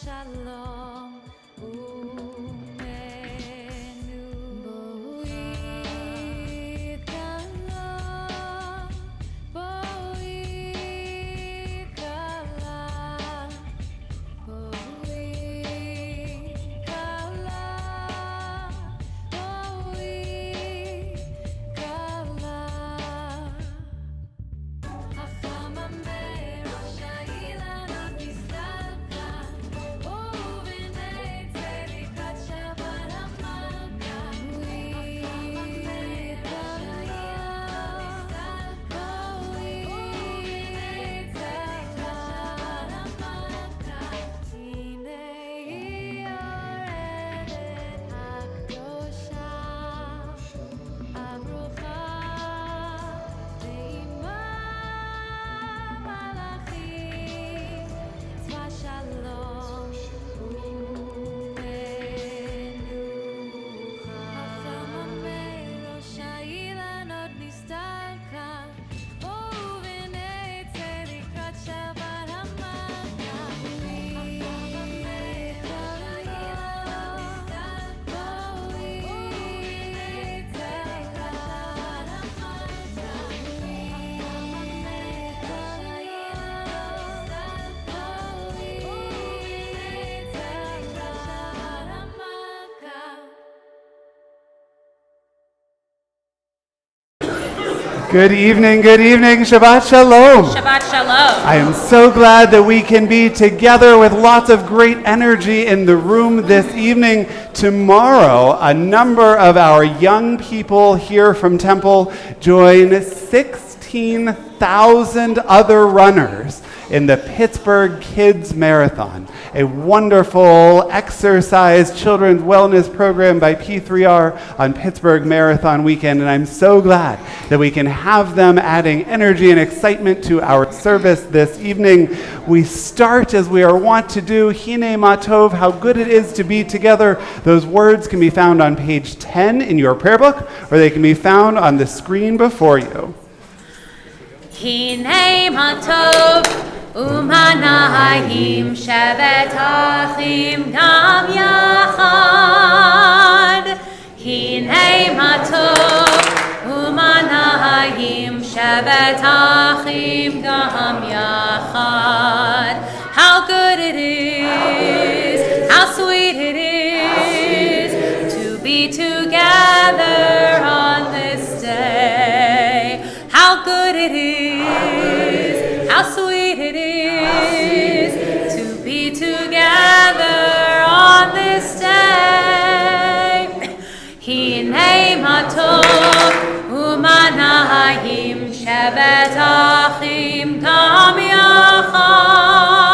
Shalom. Good evening, Shabbat Shalom. Shabbat Shalom. I am so glad that we can be together with lots of great energy in the room this evening. Tomorrow, a number of our young people here from Temple join 16,000 other runners in the Pittsburgh Kids Marathon, a wonderful exercise children's wellness program by P3R on Pittsburgh Marathon weekend, and I'm so glad that we can have them adding energy and excitement to our service this evening. We start as we are wont to do, Hine Matov, how good it is to be together. Those words can be found on page 10 in your prayer book, or they can be found on the screen before you. Hine Matov Umanahim Shevet Achim Gam Yachad. Hine Matov Umanahim Shevet Achim Gam Yachad. How good it is, how sweet it is to be together on this day. How good it is, how sweet it is to be together on this day. Hinei matov umanahim shevet achim gam yachad.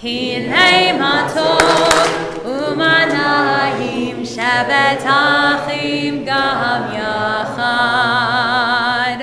Hinei matov umanahim shevet achim gam yachad.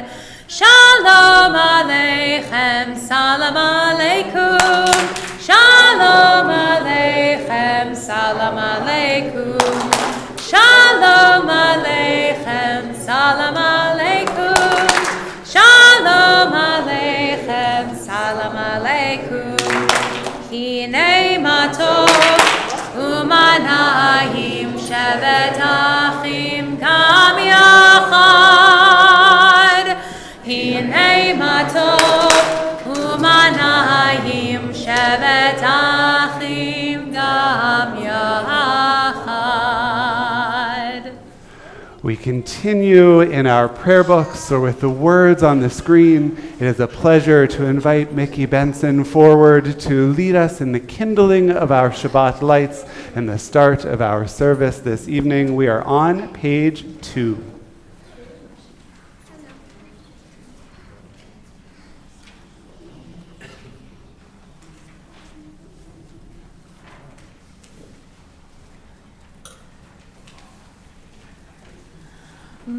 continue in our prayer books or with the words on the screen, it is a pleasure to invite Mickey Benson forward to lead us in the kindling of our Shabbat lights and the start of our service this evening. We are on page 2.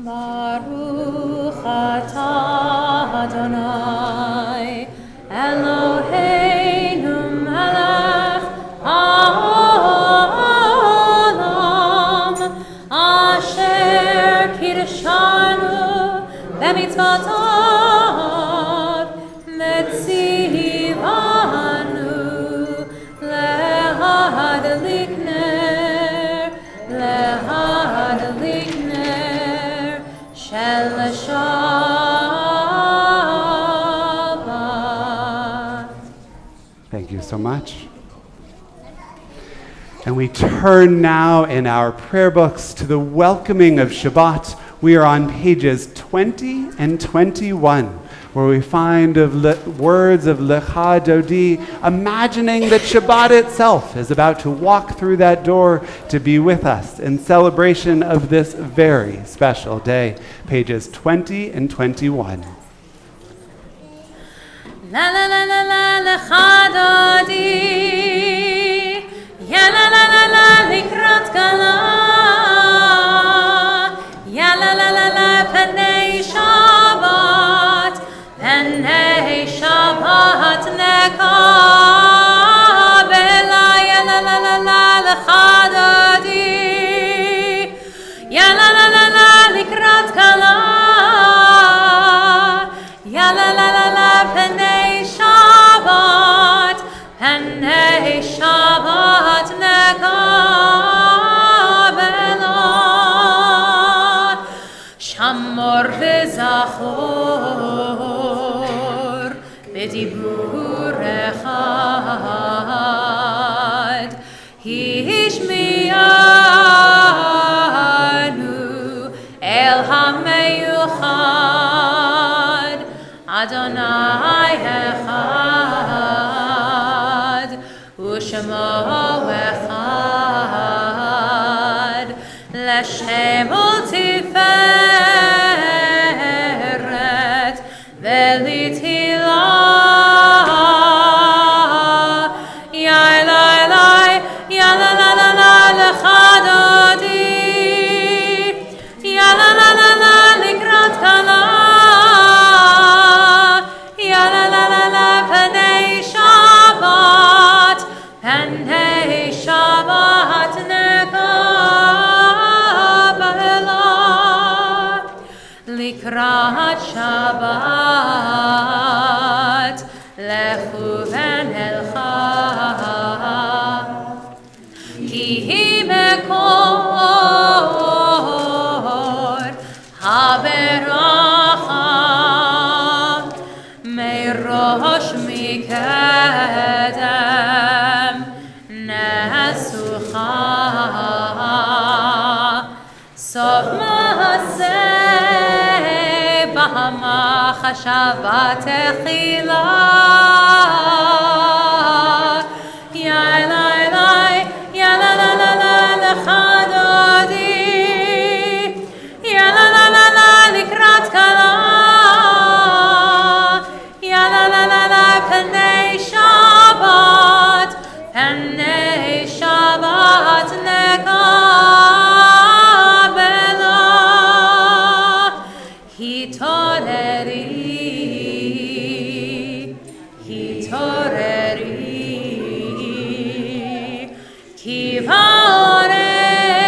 Baruch atah Adonai Eloheinu melech haolam asher kirshanu b'mitzvotav metzivanu lehadlik ner Shel Shabbat. Thank you so much. And we turn now in our prayer books to the welcoming of Shabbat. We are on pages 20 and 21, where we find words of Lecha Dodi, imagining that Shabbat itself is about to walk through that door to be with us in celebration of this very special day. Pages 20 and 21. La la la la la Lecha Dodi, ya la la la la likrat kala, ya la la la la Panei Shabbat. Panei Shabbat nekabela ya la la la la Lecha Dodi ya la la la la likrat kala ya la la la la Panei Shabbat nekabela Shamor v'zachor b'dibur echad hishmi'anu el ha'meyuchad Adonai echad u'shemo echad l'shemo tiferet v'litila ya la la ya la la la la Lecha Dodi ya la la la la likrat kala ya la la la la Panei Shabbat nekabela likrat Shabbat lechu v'nelcha ki hi mekor haberacha meirosh mikedem nesucha sof ma'aseh b'hamach Shabbat echila ya la la ya la la la la Lecha Dodi ya la la la la likrat kala ya la la la la Panei Shabbat nekabela hitoreri ki va'oreh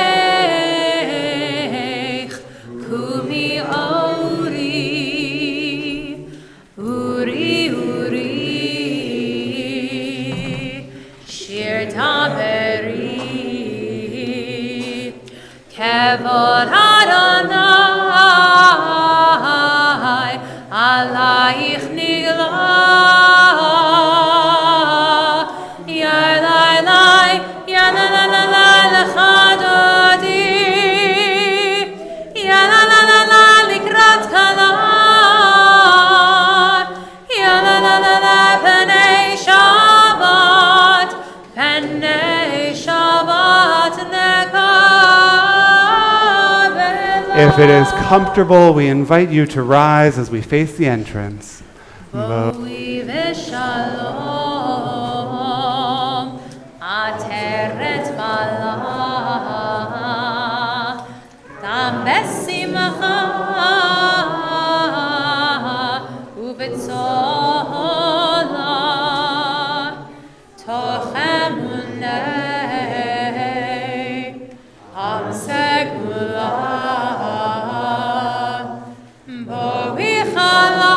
If it is comfortable, we invite you to rise as we face the entrance. בואי ושלום, עטרת מעלה, גם בשמחה ובצהלה, תוך אמוני הסגולה, בואי חלה.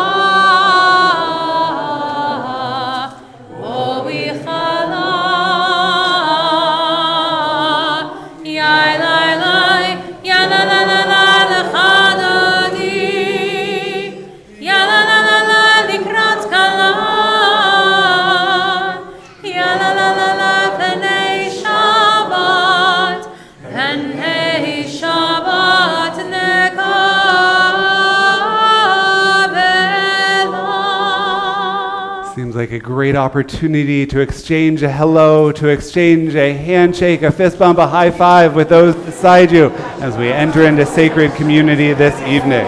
Like a great opportunity to exchange a hello, to exchange a handshake, a fist bump, a high five with those beside you as we enter into sacred community this evening.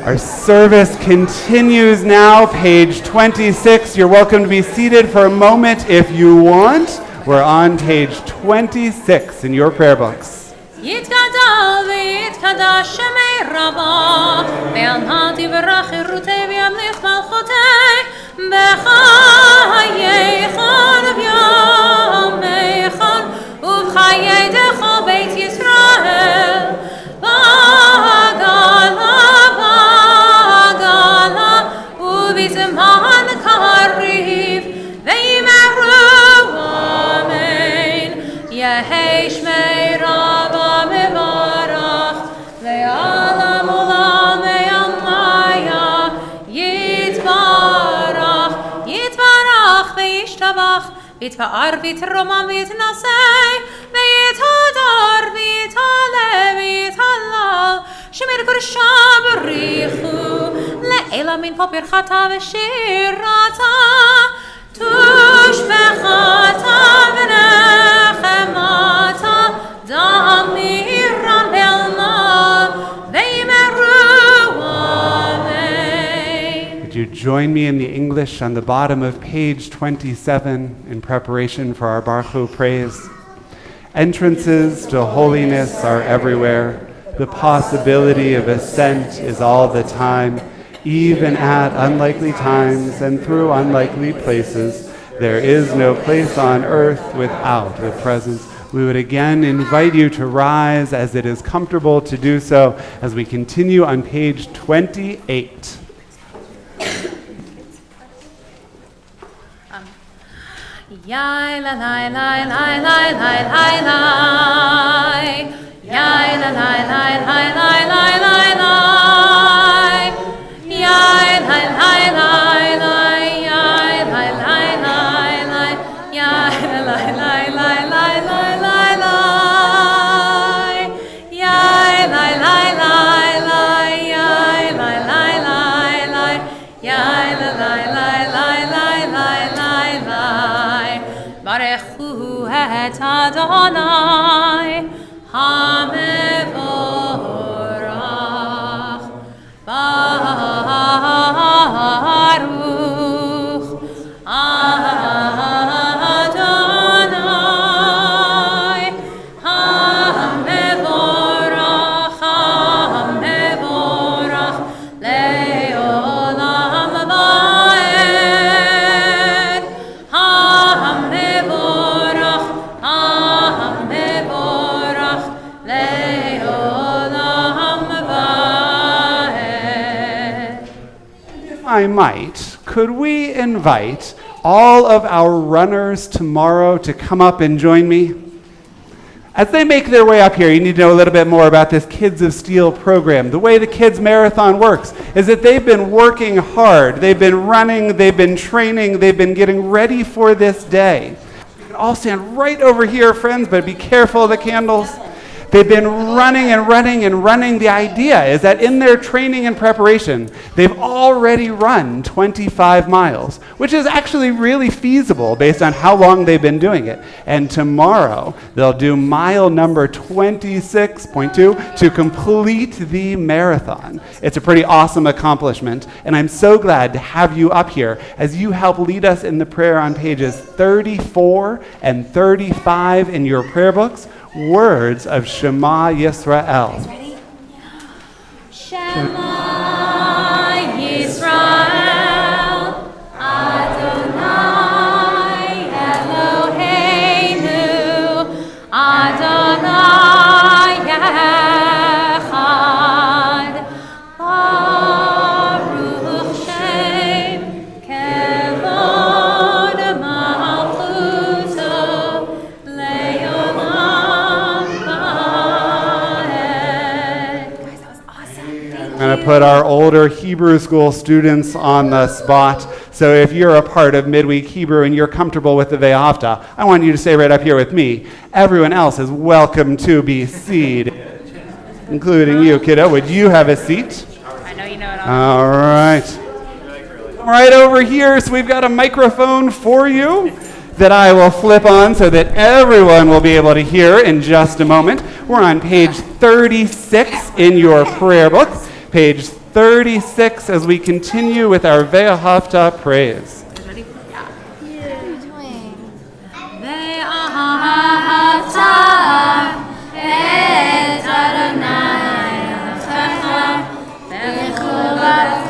Our service continues now, page 26. You're welcome to be seated for a moment if you want. We're on page 26 in your prayer books. יתגדל ויתקדש שמי רבה, ועל תברך חירותי וימליך מלכותי, בחייכון ובימיכון, ובחיי דכל בית ישראל, בגלה ובזמן קריב, ויאמרו אמן. יהי שמי רבה מברך, ועולם עולם וימיה יתברך, יתברך וישתבח, ויתפאר ויתרומם ויתנשא, ויתהדר ויתעלה ויתהלל, שמיר קודשה בריחו, לעילה מן פה פרחתה ושירתה, תושבחתה ונחמתה, דם מירן בעלמה, ויאמרו אמן. Would you join me in the English on the bottom of page 27 in preparation for our Baruch Hu praise? Entrances to holiness are everywhere. The possibility of ascent is all the time, even at unlikely times and through unlikely places. There is no place on earth without the presence. We would again invite you to rise as it is comfortable to do so as we continue on page 28. Yai la la la la la la la la. Yai la la la la la la la la. Yai la la la la. Yai la la la la. Yai la la la la la la la. Yai la la la la. Yai la la la la. Yai la la la la la la la. Barechu et Adonai HaMevorach Baruch Adonai HaMevorach HaMevorach Le'olam Va'ed HaMevorach HaMevorach Le'olam Va'ed. If I might, could we invite all of our runners tomorrow to come up and join me? As they make their way up here, you need to know a little bit more about this Kids of Steel program. The way the Kids Marathon works is that they've been working hard. They've been running, they've been training, they've been getting ready for this day. You can all stand right over here, friends, but be careful of the candles. They've been running and running and running. The idea is that in their training and preparation, they've already run 25 miles, which is actually really feasible based on how long they've been doing it. And tomorrow, they'll do mile number 26.2 to complete the marathon. It's a pretty awesome accomplishment, and I'm so glad to have you up here as you help lead us in the prayer on pages 34 and 35 in your prayer books. Words of Shema Yisrael. Ready? Shema Yisrael, Adonai Eloheinu, Adonai Echad, Baruch Shem Kevod Malchuto Le'olam. I'm going to put our older Hebrew school students on the spot. So if you're a part of midweek Hebrew and you're comfortable with the Ve'ahavta, I want you to say right up here with me, everyone else is welcome to be seated, including you, kiddo. Would you have a seat? I know you know it all. All right. Right over here, so we've got a microphone for you that I will flip on so that everyone will be able to hear in just a moment. We're on page 36 in your prayer book. Page 36 as we continue with our Ve'ahavta praise. Ready? Yeah. Ve'ahavta et Adonai Elohecha b'chol לבבך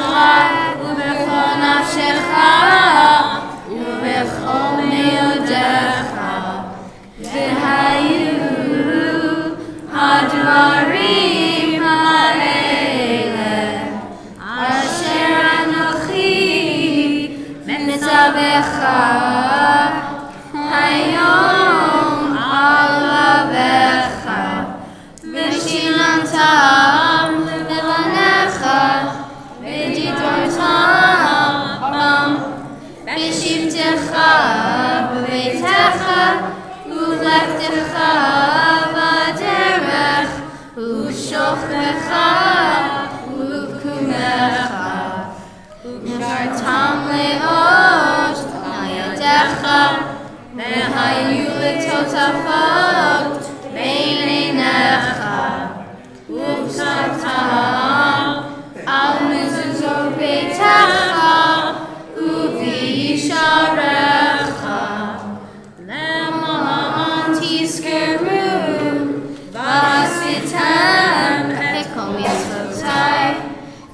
ובכל נפשך ובכל מאודך והיו הדברים האלה אשר אנוכי מצווך היום על לבבך ושילמתם לבניך ודיברתם בם בשבתך בביתך ובלכתך בדרך ושוכבך ובקומך ונשארתם לאות על ידך והיו לטוטפות בין עיניך וכתבתם על מזוזות ביתך ובישעריך למען תזכרו ועשיתם את כל מצוותיי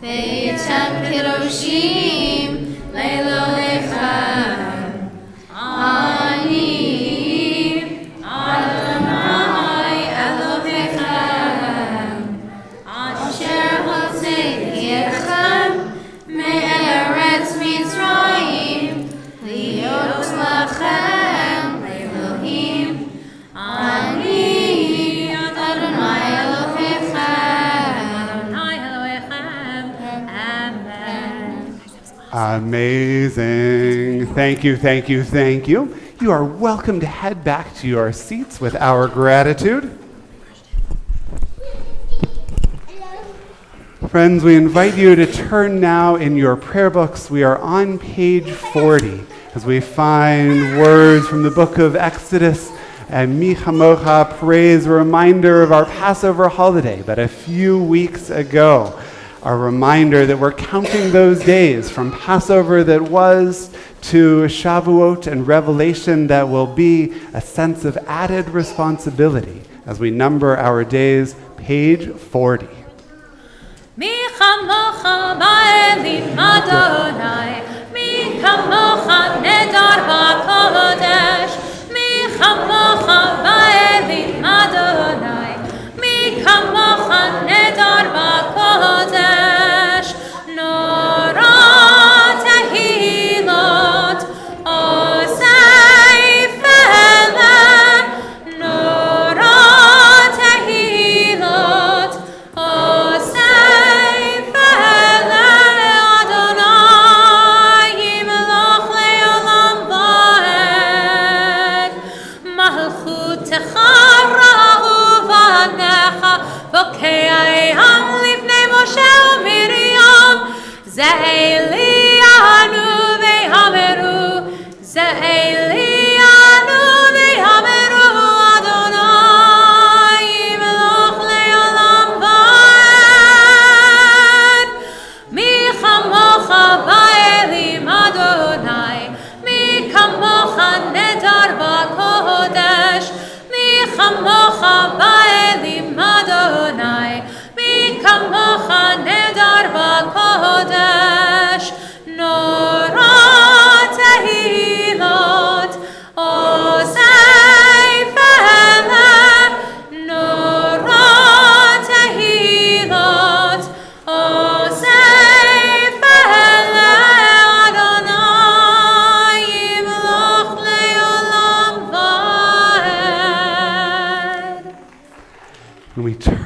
והייתם קדושים לאלוהיכם. אני אדוני אלוהיכם אשר הוצאתי אתכם מארץ מצרים להיות לכם לאלוהים. אני אדוני אלוהיכם. Amen. Amazing. Thank you, thank you, thank you. You are welcome to head back to your seats with our gratitude. Friends, we invite you to turn now in your prayer books. We are on page 40 as we find words from the book of Exodus and Mi Chamocha praise, a reminder of our Passover holiday, but a few weeks ago. A reminder that we're counting those days from Passover that was to Shavuot and Revelation that will be, a sense of added responsibility as we number our days, page 40. Mi chamocha ba'elim Adonai, mi chamocha nedar ba'kodesh, mi chamocha ba'elim Adonai, mi chamocha nedar ba'kodesh, nora tehilot osei fele, nora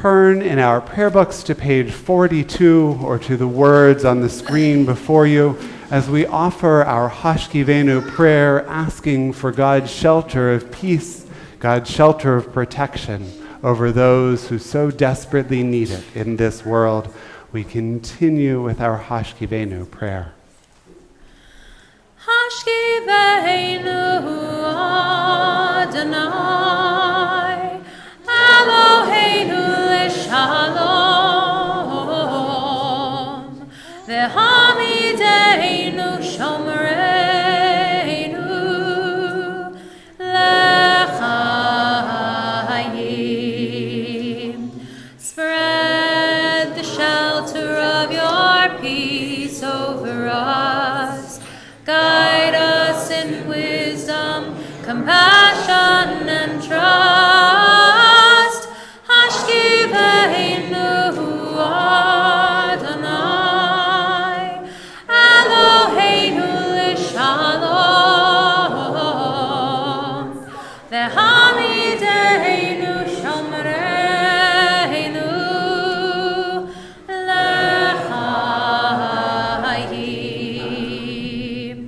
turn in our prayer books to page 42 or to the words on the screen before you as we offer our Hashkivenu prayer, asking for God's shelter of peace, God's shelter of protection over those who so desperately need it in this world. We continue with our Hashkivenu prayer. Hashkivenu Adonai, Eloheinu l'shalom, v'hamideinu shomreinu l'chayim. Spread the shelter of your peace over us. Guide us in wisdom, compassion, and trust. Hashkivenu Adonai, Eloheinu l'shalom, v'hamideinu shomreinu l'chayim.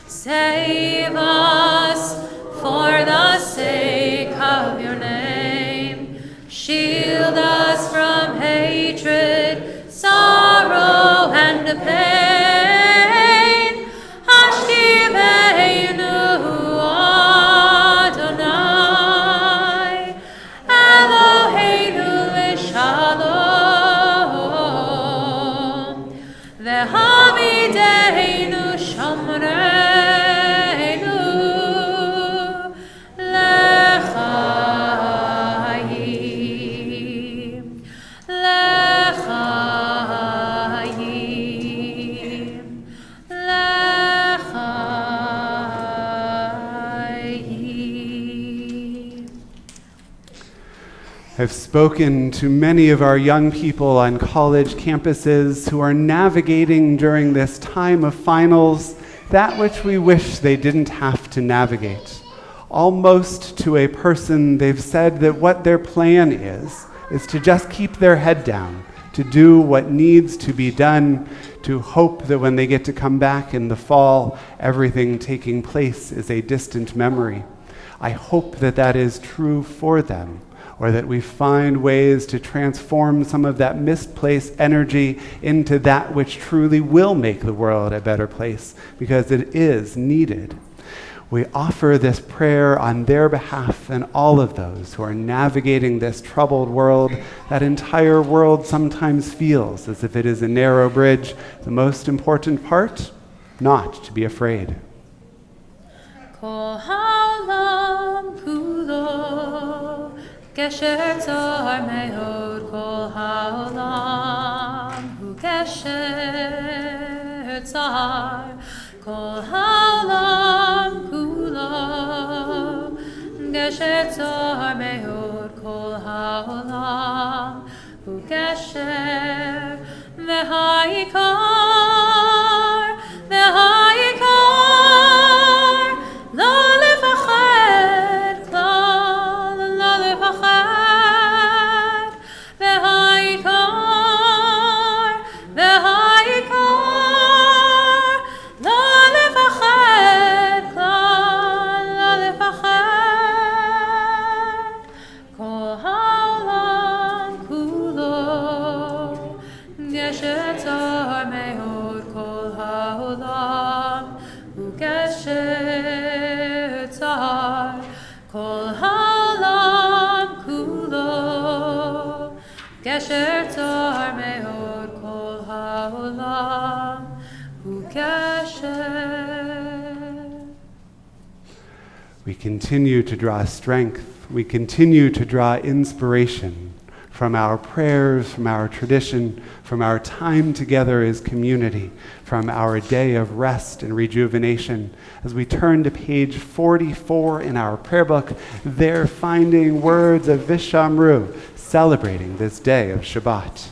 Save us for the sake of your name. Shield us from hatred, sorrow, and pain. Hashkivenu Adonai, Eloheinu l'shalom, v'hamideinu shomreinu l'chayim, l'chayim, l'chayim. I've spoken to many of our young people on college campuses who are navigating during this time of finals that which we wish they didn't have to navigate. Almost to a person, they've said that what their plan is to just keep their head down, to do what needs to be done, to hope that when they get to come back in the fall, everything taking place is a distant memory. I hope that that is true for them, or that we find ways to transform some of that misplaced energy into that which truly will make the world a better place, because it is needed. We offer this prayer on their behalf and all of those who are navigating this troubled world. That entire world sometimes feels as if it is a narrow bridge. The most important part, not to be afraid. Kol ha'olam kulo gesher tzar me'od. Kol ha'olam hu gesher tzar. Kol ha'olam kulo gesher tzar me'od. Kol ha'olam hu gesher v'ha'ikar v'ha'ikar lo lefached klal lo lefached v'ha'ikar v'ha'ikar lo lefached klal lo lefached. Kol ha'olam kulo gesher tzar me'od. Kol ha'olam hu gesher tzar. Kol ha'olam kulo gesher tzar me'od. Kol ha'olam hu gesher. We continue to draw strength. We continue to draw inspiration from our prayers, from our tradition, from our time together as community, from our day of rest and rejuvenation. As we turn to page 44 in our prayer book, there finding words of Vishamru, celebrating this day of Shabbat.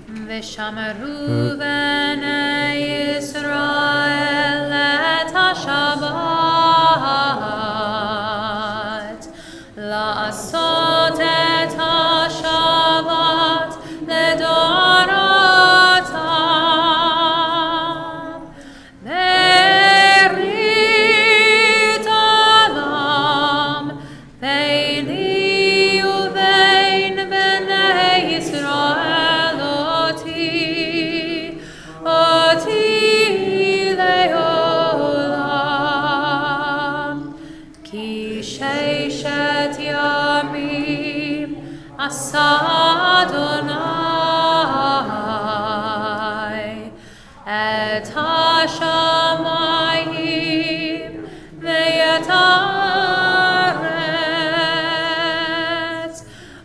V'shamru b'nei Yisrael et ha-Shabbat la'asot et Adonai et hashamayim ve'et haaretz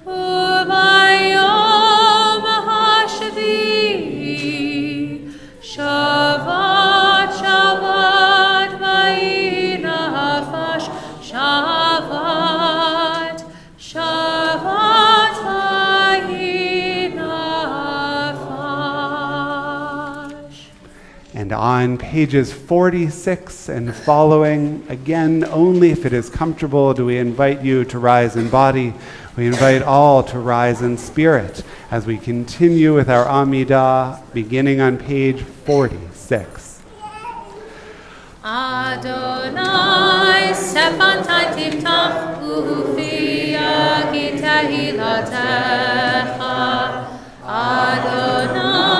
u'bayom hashvi'i Shabbat Shabbat vayi nafash Shabbat Shabbat vayi nafash. And on pages 46 and following, again, only if it is comfortable do we invite you to rise in body. We invite all to rise in spirit as we continue with our Amidah, beginning on page 46. Adonai sefantai tiftach ufia ki tehilatecha. Adonai,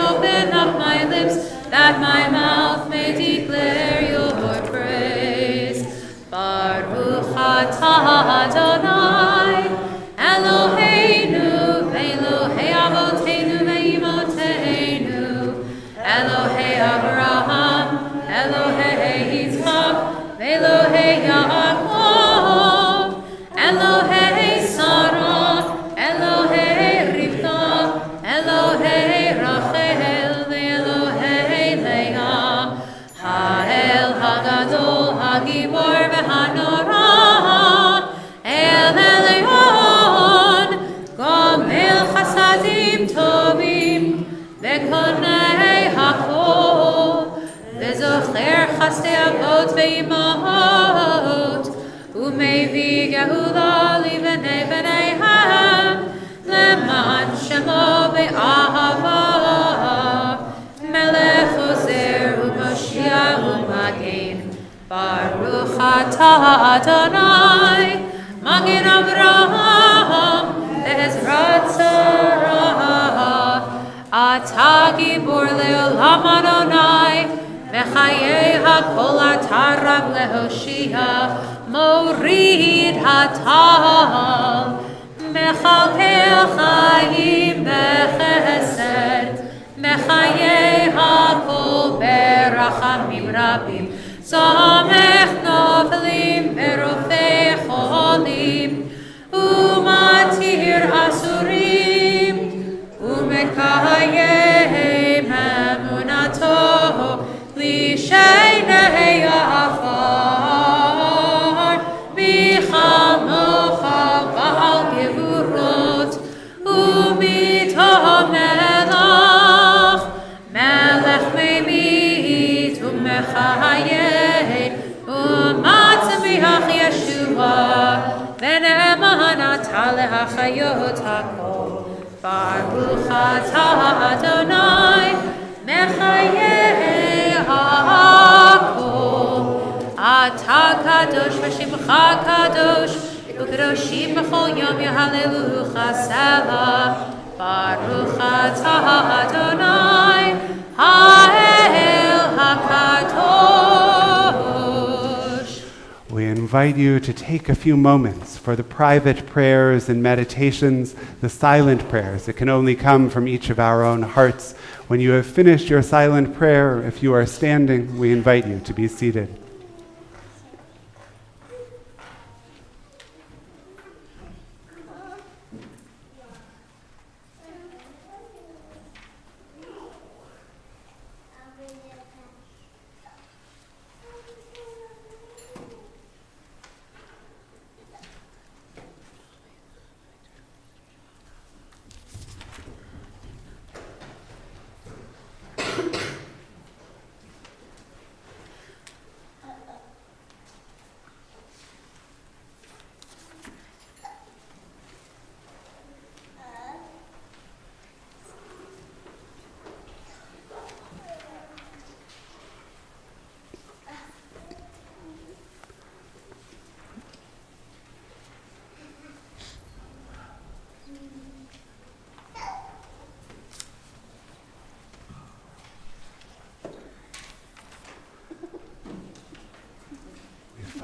open up my lips that my mouth may declare your praise. Baruch atah Adonai, Eloheinu, Elohei avoteinu ve'imoteinu, Elohei Abraham, Elohei Yitzchak, Elohei Yaakov, Elohei Sarah, Elohei Rivka, Elohei Rachel, Elohei Leah, Ha'el Hagadol, Hagibor ve'Hanora, El Elyon, Gomel Chasadim Tovim, Ve'konei Hakol, Ve'zocher Chasdei Avot ve'imahot, U'mevi Gehula li'bnei bneihem, Le'man Shemo be'ahava, Melech Ozer u'Moshiach u'Magen, Baruch atah Adonai, Magen Avraham, Be'ezrat Sarah, Atah Gibor le'olam Adonai, Mechayei hakol atah Rav lehoshia, Morid hatal, Mechalkel chayim bechesed, Mechayei hakol berachamim rabim, Samech novelim berofei cholim, Umatir asurim, Umekayem emunato, Lishenei afar, Bichamocha ba'al gevurot, Umito melach, Melech meimit umechayeh, Umatzmiach Yeshua, Ve'ne'emanat lehachayot hakol. Baruch atah Adonai, Mechayeh hakol. Atah kadosh v'shimcha kadosh, u'kadoshim b'chol yom yehalelucha selah. Baruch atah Adonai, Ha'el HaKadosh. We invite you to take a few moments for the private prayers and meditations, the silent prayers that can only come from each of our own hearts. When you have finished your silent prayer, if you are standing, we invite you to be seated.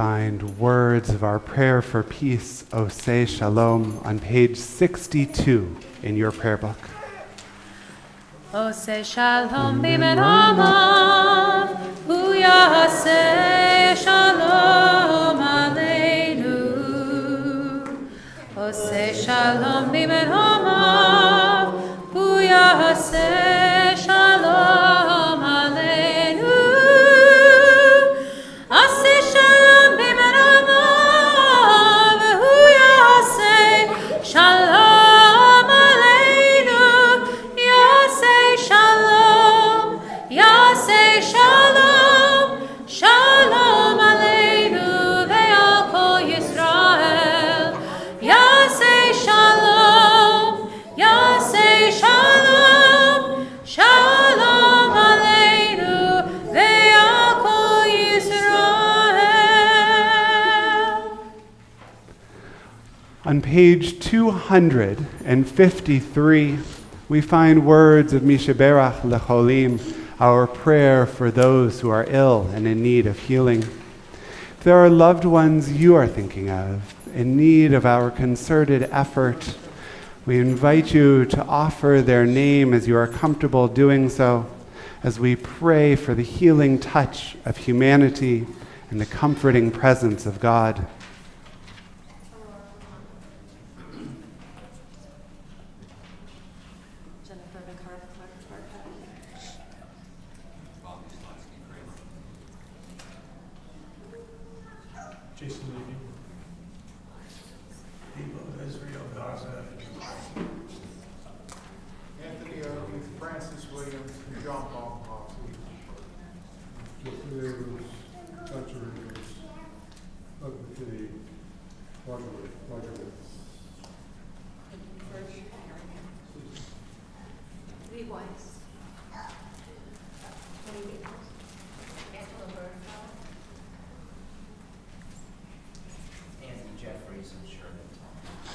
find words of our prayer for peace, Oseh Shalom, on page 62 in your prayer book. Oseh Shalom b'men amav, hu yaseh shalom aleinu. Oseh Shalom b'men amav, hu yaseh shalom aleinu. Oseh Shalom b'men amav, hu yaseh shalom aleinu. Yaseh shalom, yaseh shalom, shalom aleinu ve'al kol Yisrael. Yaseh shalom, yaseh shalom, shalom aleinu ve'al kol Yisrael. On page 253, we find words of Mishaberach Lecholim, our prayer for those who are ill and in need of healing. If there are loved ones you are thinking of in need of our concerted effort, we invite you to offer their name as you are comfortable doing so, as we pray for the healing touch of humanity and the comforting presence of God. Jason Levy. People of Israel, Gaza. Anthony Oakes, Francis Williams, and John Paul Coffey. Defenders, countries, Oakland, Roger. Lee Weiss. Anthony Jeffries and Shirley Thomas.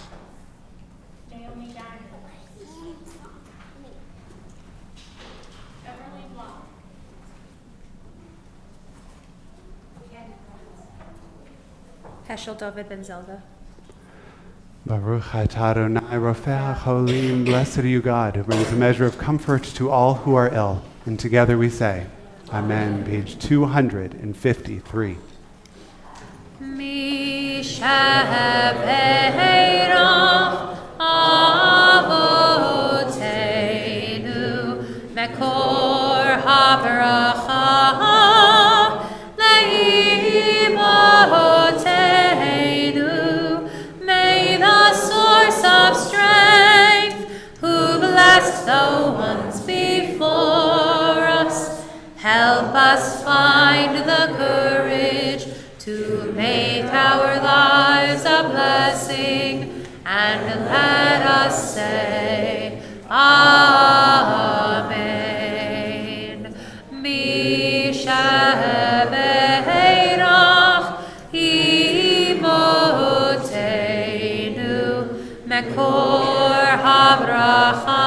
Naomi Diamond. Everly Block. Heschel David Ben Zelda. Baruch atah Adonai Rofeh HaCholim, blessed are you, God, who brings a measure of comfort to all who are ill. And together we say, Amen, page 253. Mishabeirach avoteinu mekor habracha leimotenu. May the source of strength, who blessed the ones before us, help us find the courage to make our lives a blessing, and let us say, Amen. Mishabeirach imotenu mekor habracha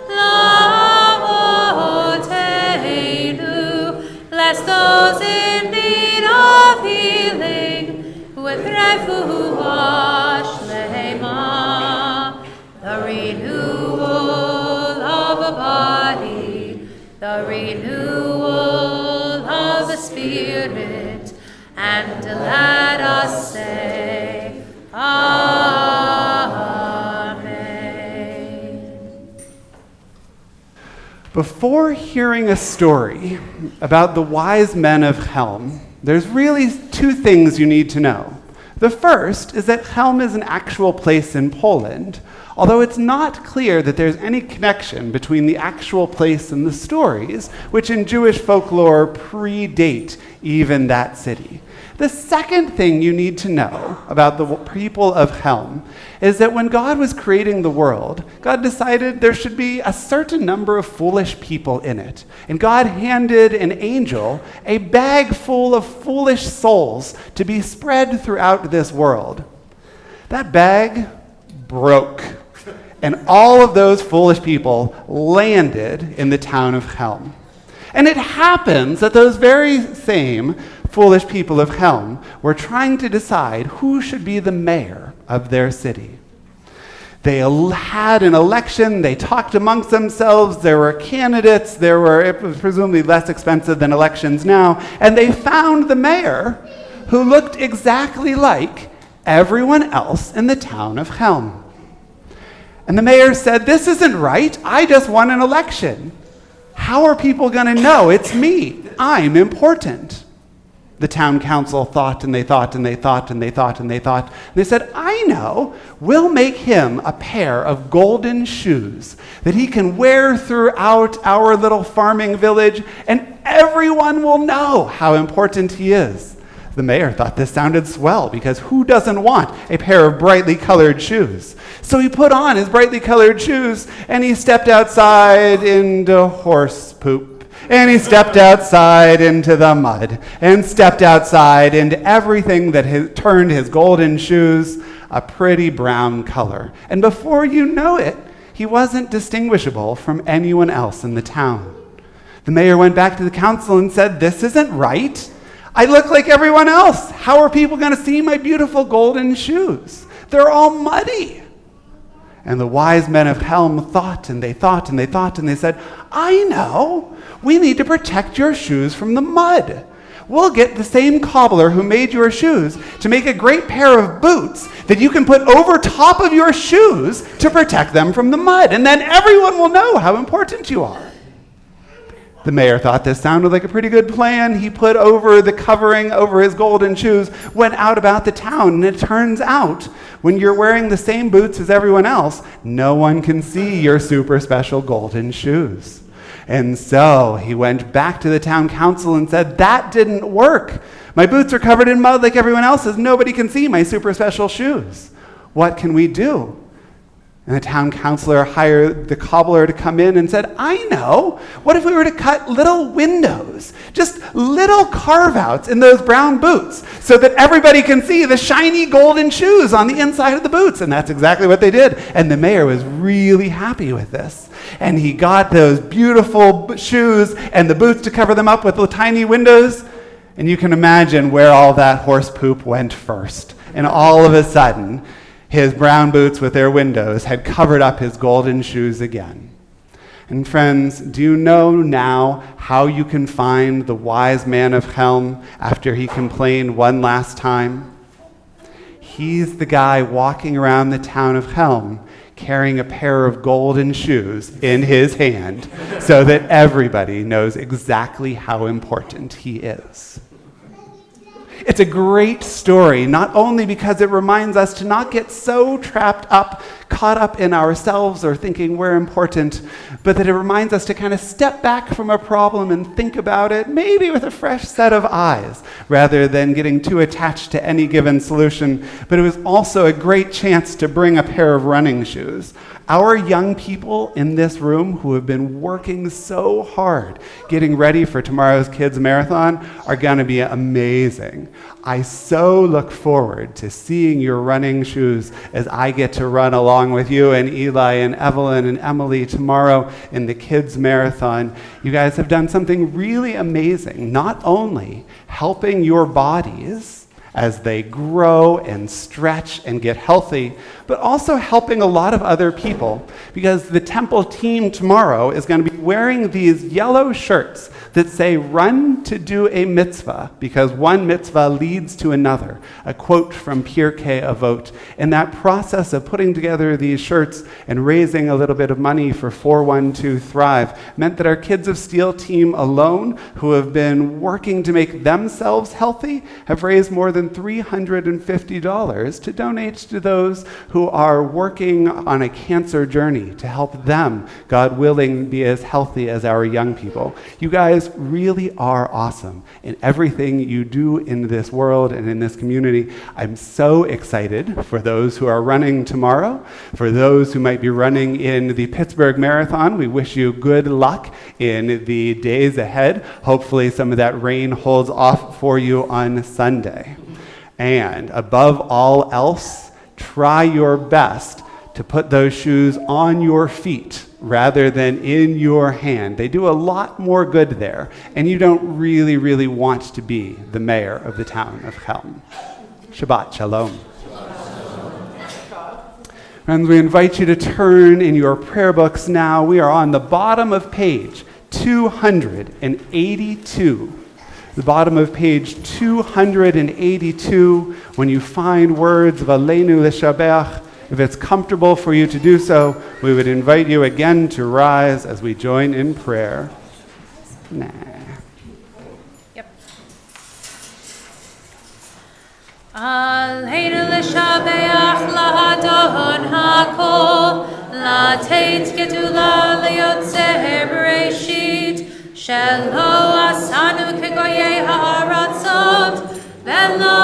lavotenu. Bless those in need of healing with refuah shlema, the renewal of a body, the renewal of the spirit, and let us say, Amen. Before hearing a story about the wise men of Helm, there's really two things you need to know. The first is that Helm is an actual place in Poland, although it's not clear that there's any connection between the actual place and the stories, which in Jewish folklore predate even that city. The second thing you need to know about the people of Helm is that when God was creating the world, God decided there should be a certain number of foolish people in it. And God handed an angel a bag full of foolish souls to be spread throughout this world. That bag broke, and all of those foolish people landed in the town of Helm. And it happens that those very same foolish people of Helm were trying to decide who should be the mayor of their city. They had an election, they talked amongst themselves, there were candidates, it was presumably less expensive than elections now, and they found the mayor who looked exactly like everyone else in the town of Helm. And the mayor said, "This isn't right, I just won an election. How are people going to know it's me? I'm important." The town council thought and they thought and they thought and they thought and they thought. And they said, "I know, we'll make him a pair of golden shoes that he can wear throughout our little farming village, and everyone will know how important he is." The mayor thought this sounded swell, because who doesn't want a pair of brightly colored shoes? So he put on his brightly colored shoes and he stepped outside into horse poop. And he stepped outside into the mud, and stepped outside into everything that turned his golden shoes a pretty brown color. And before you know it, he wasn't distinguishable from anyone else in the town. The mayor went back to the council and said, "This isn't right. I look like everyone else. How are people going to see my beautiful golden shoes? They're all muddy." And the wise men of Helm thought and they thought and they thought, and they said, "I know. We need to protect your shoes from the mud. We'll get the same cobbler who made your shoes to make a great pair of boots that you can put over top of your shoes to protect them from the mud, and then everyone will know how important you are." The mayor thought this sounded like a pretty good plan. He put over the covering over his golden shoes, went out about the town, and it turns out when you're wearing the same boots as everyone else, no one can see your super special golden shoes. And so he went back to the town council and said, "That didn't work. My boots are covered in mud like everyone else's. Nobody can see my super special shoes. What can we do?" And the town councilor hired the cobbler to come in and said, "I know. What if we were to cut little windows, just little carve-outs in those brown boots so that everybody can see the shiny golden shoes on the inside of the boots?" And that's exactly what they did. And the mayor was really happy with this. And he got those beautiful shoes and the boots to cover them up with little tiny windows. And you can imagine where all that horse poop went first. And all of a sudden, his brown boots with their windows had covered up his golden shoes again. And friends, do you know now how you can find the wise man of Helm after he complained one last time? He's the guy walking around the town of Helm carrying a pair of golden shoes in his hand so that everybody knows exactly how important he is. It's a great story, not only because it reminds us to not get so caught up in ourselves or thinking we're important, but that it reminds us to kind of step back from a problem and think about it, maybe with a fresh set of eyes, rather than getting too attached to any given solution. But it was also a great chance to bring a pair of running shoes. Our young people in this room who have been working so hard getting ready for tomorrow's Kids Marathon are going to be amazing. I so look forward to seeing your running shoes as I get to run along with you and Eli and Evelyn and Emily tomorrow in the Kids Marathon. You guys have done something really amazing, not only helping your bodies as they grow and stretch and get healthy, but also helping a lot of other people, because the temple team tomorrow is going to be wearing these yellow shirts that say, "Run to do a mitzvah, because one mitzvah leads to another," a quote from Pirkei Avot. And that process of putting together these shirts and raising a little bit of money for 412 Thrive meant that our Kids of Steel team alone, who have been working to make themselves healthy, have raised more than $350 to donate to those who are working on a cancer journey to help them, God willing, be as healthy as our young people. You guys really are awesome in everything you do in this world and in this community. I'm so excited for those who are running tomorrow, for those who might be running in the Pittsburgh Marathon. We wish you good luck in the days ahead. Hopefully some of that rain holds off for you on Sunday. And above all else, try your best to put those shoes on your feet rather than in your hand. They do a lot more good there, and you don't really, really want to be the mayor of the town of Chelm. Shabbat Shalom. Friends, we invite you to turn in your prayer books now. We are on the bottom of page 282. The bottom of page 282, when you find words of Aleinu L'Shabach, if it's comfortable for you to do so, we would invite you again to rise as we join in prayer. Nah. Yep. Aleinu l'shabeach la'adon hakol, la'teit gedula le'yotzeh bereshit, shelo asanu kegoyei ha'aratzot, ve'lo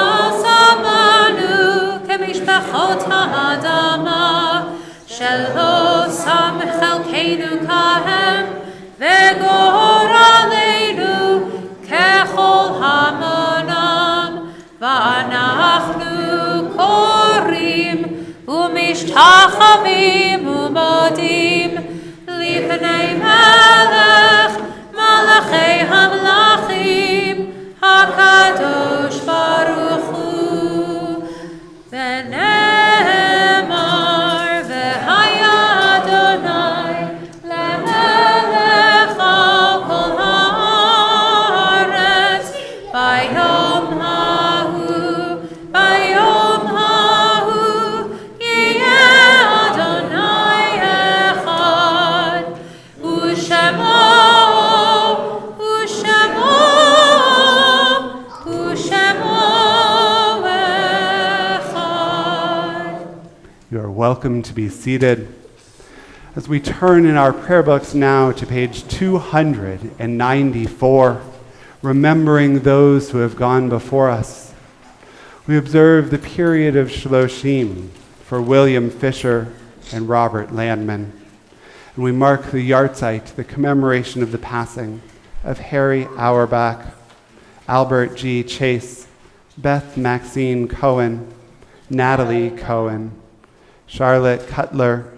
samanu כמשפחות האדמה, שלא שם חלקנו כהם, וגורלנו ככל המונם, ואנחנו קוראים ומשתחווים ומודים לפני מלך מלכי המלכים, הקדוש ברוך הוא. ונאמר והיה אדוני למלך על כל הארץ ביום ההוא יהיה אדוני אחד ושמו You are welcome to be seated. As we turn in our prayer books now to page 294, remembering those who have gone before us, we observe the period of Shloshim for William Fisher and Robert Landman. And we mark the Yartzeit, the commemoration of the passing of Harry Auerbach, Albert G. Chase, Beth Maxine Cohen, Natalie Cohen, Charlotte Cutler,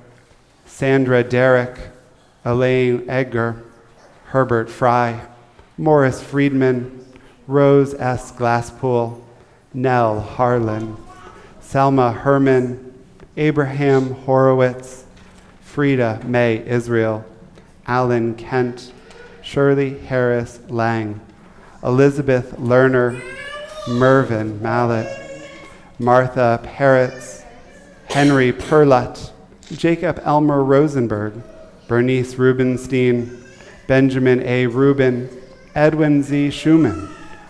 Sandra Derrick, Elaine Edgar, Herbert Fry, Morris Friedman, Rose S. Glasspool, Nell Harlan, Selma Herman, Abraham Horowitz, Frida May Israel, Alan Kent, Shirley Harris Lang, Elizabeth Lerner, Mervyn Mallet, Martha Peretz, Henry Perlott, Jacob Elmer Rosenberg, Bernice Rubenstein, Benjamin A. Rubin, Edwin Z. Schumann,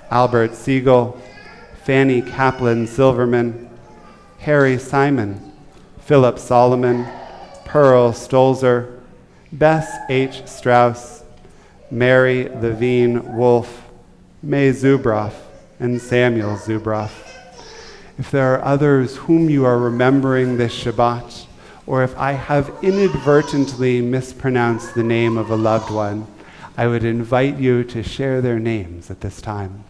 Albert Siegel, Fanny Kaplan Silverman, Harry Simon, Philip Solomon, Pearl Stolzer, Bess H. Strauss, Mary Levine Wolfe, May Zubroff, and Samuel Zubroff. If there are others whom you are remembering this Shabbat, or if I have inadvertently mispronounced the name of a loved one, I would invite you to share their names at this time.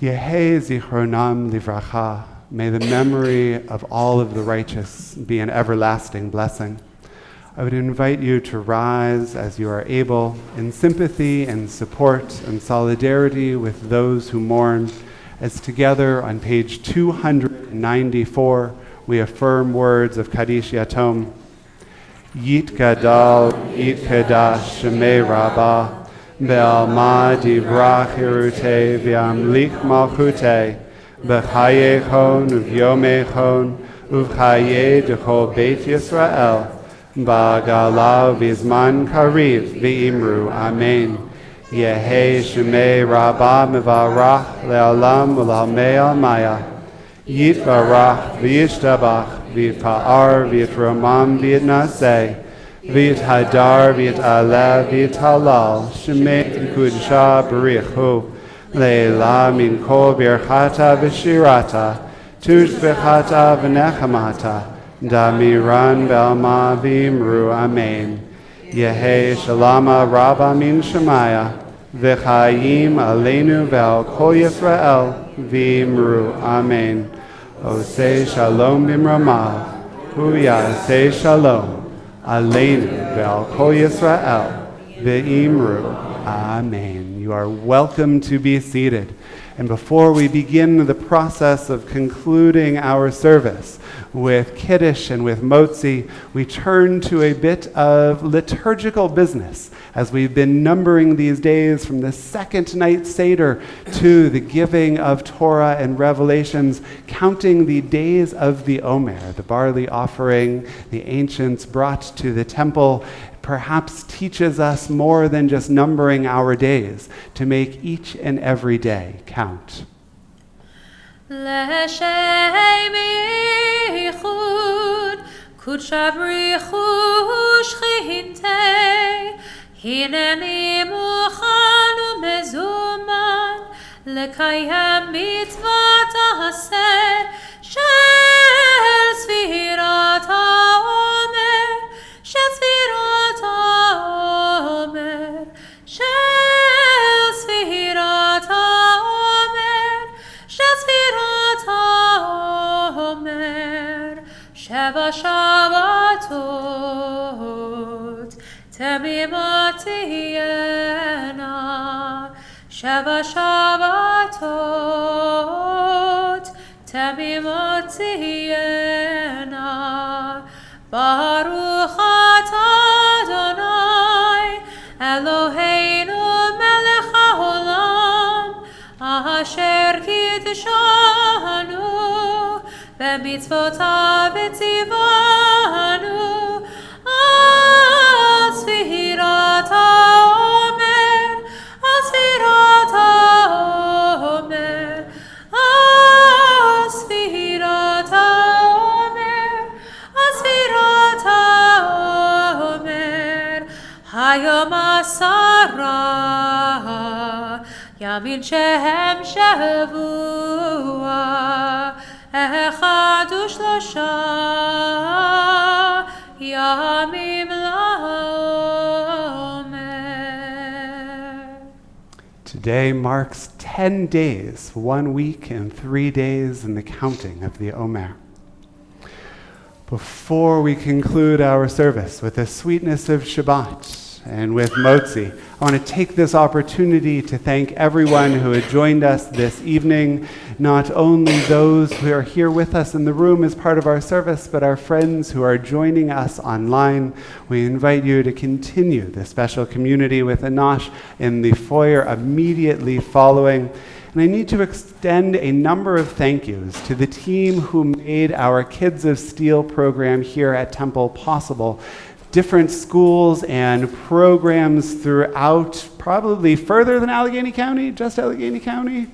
Yehei zichronam livracha. May the memory of all of the righteous be an everlasting blessing. I would invite you to rise as you are able in sympathy and support and solidarity with those who mourn, as together on page 294 we affirm words of Kaddish Yatom. Yit Gadal, Yit Kadash, Shemei Rabbah, Be'alma Divrach Hirute, V'amlik Malchute, B'chayechon Uv'yomechon Uv'chaye D'chol Beit Yisrael Ba'gala V'zman Kariv V'imru Amen. Yehei Shemei Rabbah Mevarach Le'olam U'lamei Almaya Yitbarach V'yishtabach V'yitpa'ar V'yitromam V'yitnaseh V'yithadar V'yit'aleh V'yithalal Shemei Kudsha B'richu Leila min kol birchata v'shirata, tushbechata v'nechamata, Damiran Belma Vimru Amen. Yehe Shalama Rabba Min Shemaya. V'chayim Aleinu Vel Kol Yisrael Vimru Amen. Oseh Shalom Bimramav. Hu Yaseh Shalom Aleinu Vel Kol Yisrael V'imru Amen. You are welcome to be seated. And before we begin the process of concluding our service with Kiddush and with Motzi, we turn to a bit of liturgical business as we've been numbering these days from the second night Seder to the giving of Torah and Revelations, counting the days of the Omer, the barley offering the ancients brought to the temple, perhaps teaches us more than just numbering our days, to make each and every day count. L'shem yichud kudsha b'richu shchintei hineni muchan u'mezuman lekayem mitzvat ha'aseh shel sfirat ha'omer shel sfirat ha'omer shel sfirat ha'omer shel sfirat ha'omer sheva Shabbatot temimot tihena sheva Shabbatot temimot tihena Baruch atah Adonai Eloheinu melech haolam asher kidshanu b'mitzvotav v'tzivanu al sfirat ha'omer al sfirat ha'omer al sfirat ha'omer al sfirat ha'omer hayom asara yamin shehem shavua echad u'shlosha yamim la'omer. Today marks 10 days, 1 week and 3 days in the counting of the Omer. Before we conclude our service with the sweetness of Shabbat and with Motzi, I want to take this opportunity to thank everyone who had joined us this evening, not only those who are here with us in the room as part of our service, but our friends who are joining us online. We invite you to continue the special community with Anash in the foyer immediately following. And I need to extend a number of thank yous to the team who made our Kids of Steel program here at Temple possible. Different schools and programs throughout, probably further than Allegheny County, just Allegheny County?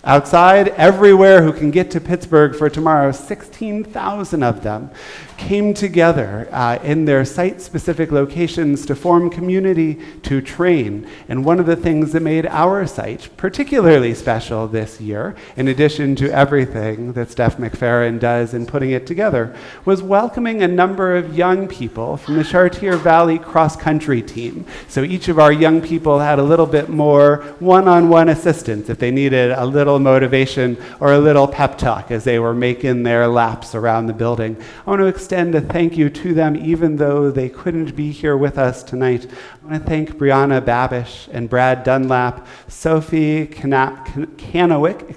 Outside, everywhere who can get to Pittsburgh for tomorrow, 16,000 of them came together in their site-specific locations to form community, to train. And one of the things that made our site particularly special this year, in addition to everything that Steph McFerrin does in putting it together, was welcoming a number of young people from the Chartier Valley cross-country team. So each of our young people had a little bit more one-on-one assistance if they needed a little motivation or a little pep talk as they were making their laps around the building. I want to extend a thank you to them, even though they couldn't be here with us tonight. I want to thank Brianna Babish and Brad Dunlap, Sophie Canowick,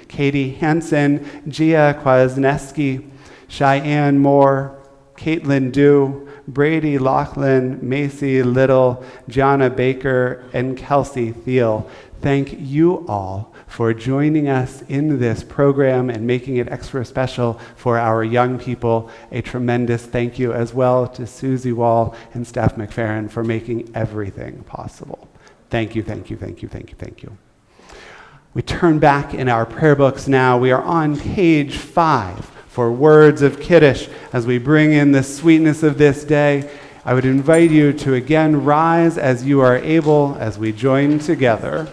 Katie Hansen, Gia Kwasneski, Cheyenne Moore, Caitlin Dew, Brady Laughlin, Macy Little, Gianna Baker, and Kelsey Thiel. Thank you all for joining us in this program and making it extra special for our young people. A tremendous thank you as well to Susie Wall and Steph McFerrin for making everything possible. Thank you, thank you, thank you, thank you, thank you. We turn back in our prayer books now. We are on page 5 for words of Kiddush as we bring in the sweetness of this day. I would invite you to again rise as you are able as we join together.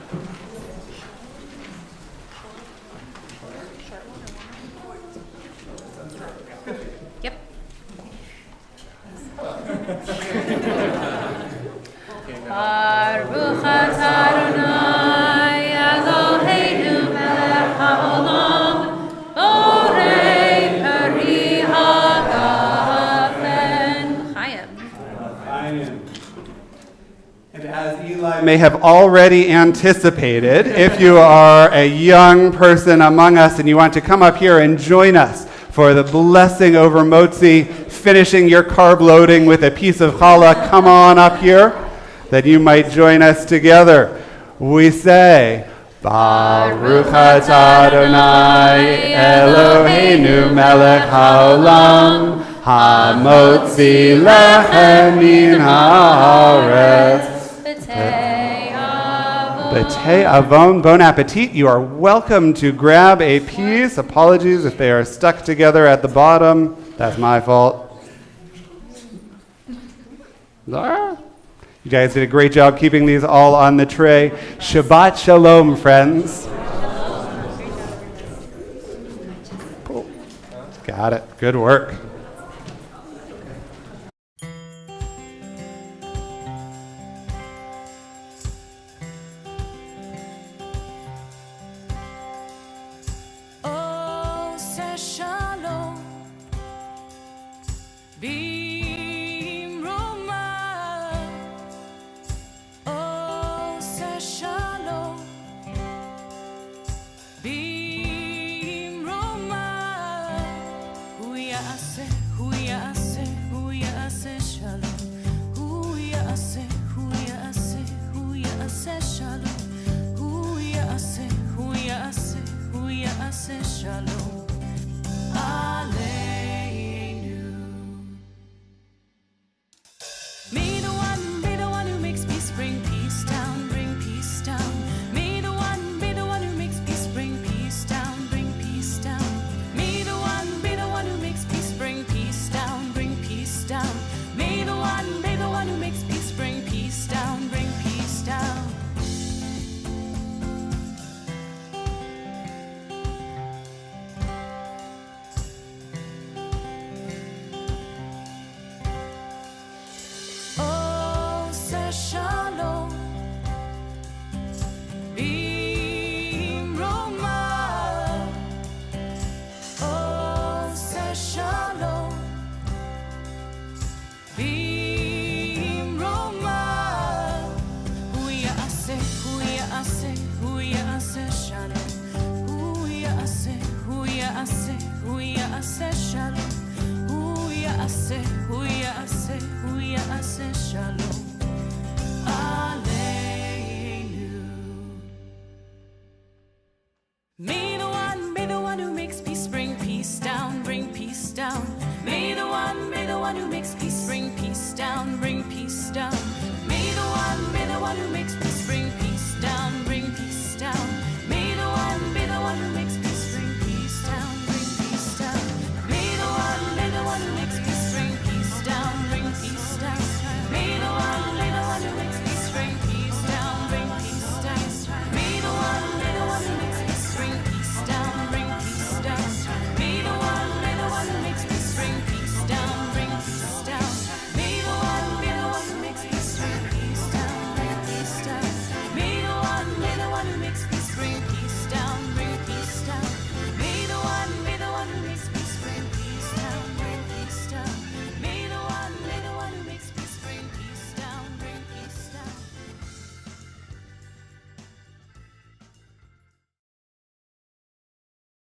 may have already anticipated, if you are a young person among us and you want to come up here and join us for the blessing over motzi, finishing your carb loading with a piece of challah, come on up here, that you might join us together. We say, Baruch atah Adonai Eloheinu melech haolam hamotzi lechem min haaretz. B'tei avon, bon appetit. You are welcome to grab a piece. Apologies if they are stuck together at the bottom. That's my fault. Zara? You guys did a great job keeping these all on the tray. Shabbat Shalom, friends. Cool. Got it. Good work. Oh, say shalom. Shalom Aleinu. May the one who makes peace bring peace down, bring peace down. May the one who makes peace bring peace down, bring peace down. May the one who makes peace bring peace down, bring peace down. May the one who makes peace bring peace down, bring peace down. Shalom B'Roma. Oh, say shalom B'Roma. Hu ya'aseh shalom. Hu ya'aseh shalom. Hu ya'aseh shalom.